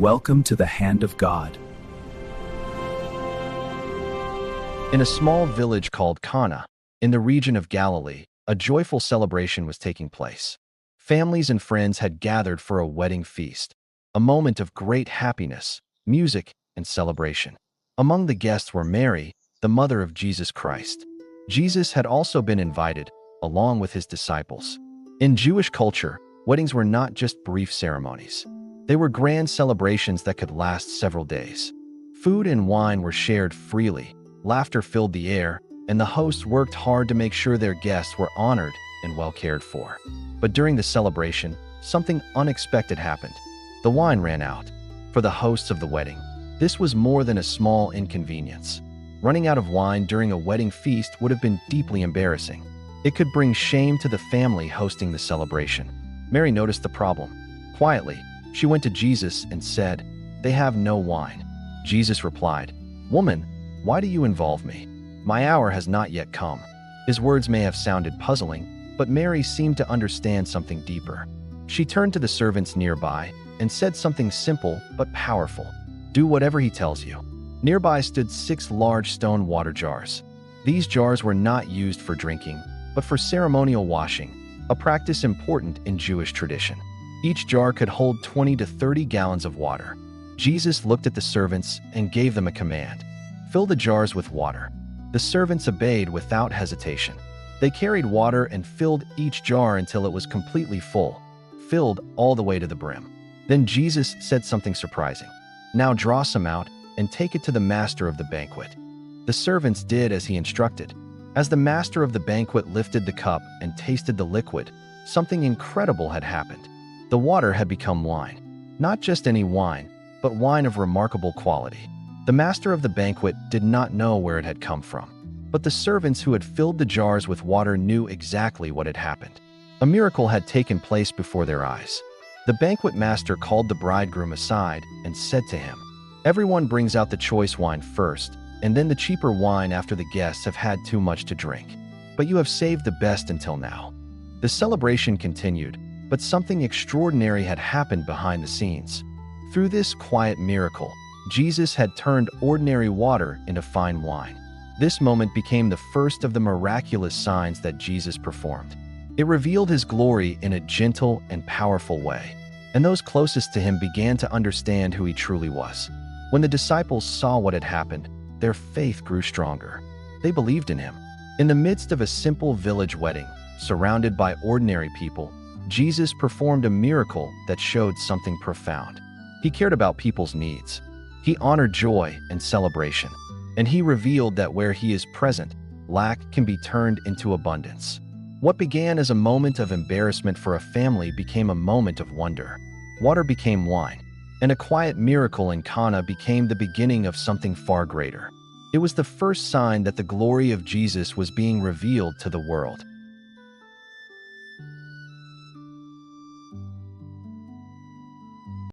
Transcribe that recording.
Welcome to the hand of God. In a small village called Cana, in the region of Galilee, a joyful celebration was taking place. Families and friends had gathered for a wedding feast, a moment of great happiness, music, and celebration. Among the guests were Mary, the mother of Jesus Christ. Jesus had also been invited, along with his disciples. In Jewish culture, weddings were not just brief ceremonies. They were grand celebrations that could last several days. Food and wine were shared freely, laughter filled the air, and the hosts worked hard to make sure their guests were honored and well cared for. But during the celebration, something unexpected happened. The wine ran out. For the hosts of the wedding, this was more than a small inconvenience. Running out of wine during a wedding feast would have been deeply embarrassing. It could bring shame to the family hosting the celebration. Mary noticed the problem. Quietly, she went to Jesus and said, "They have no wine." Jesus replied, "Woman, why do you involve me? My hour has not yet come." His words may have sounded puzzling, but Mary seemed to understand something deeper. She turned to the servants nearby and said something simple but powerful. "Do whatever he tells you." Nearby stood 6 large stone water jars. These jars were not used for drinking, but for ceremonial washing, a practice important in Jewish tradition. Each jar could hold 20 to 30 gallons of water. Jesus looked at the servants and gave them a command. "Fill the jars with water." The servants obeyed without hesitation. They carried water and filled each jar until it was completely full, filled all the way to the brim. Then Jesus said something surprising. "Now draw some out and take it to the master of the banquet." The servants did as he instructed. As the master of the banquet lifted the cup and tasted the liquid, something incredible had happened. The water had become wine. Not just any wine, but wine of remarkable quality. The master of the banquet did not know where it had come from, but the servants who had filled the jars with water knew exactly what had happened. A miracle had taken place before their eyes. The banquet master called the bridegroom aside and said to him, "Everyone brings out the choice wine first, and then the cheaper wine after the guests have had too much to drink. But you have saved the best until now." The celebration continued, but something extraordinary had happened behind the scenes. Through this quiet miracle, Jesus had turned ordinary water into fine wine. This moment became the first of the miraculous signs that Jesus performed. It revealed his glory in a gentle and powerful way, and those closest to him began to understand who he truly was. When the disciples saw what had happened, their faith grew stronger. They believed in him. In the midst of a simple village wedding, surrounded by ordinary people, Jesus performed a miracle that showed something profound. He cared about people's needs. He honored joy and celebration, and he revealed that where he is present, lack can be turned into abundance. What began as a moment of embarrassment for a family became a moment of wonder. Water became wine, and a quiet miracle in Cana became the beginning of something far greater. It was the first sign that the glory of Jesus was being revealed to the world.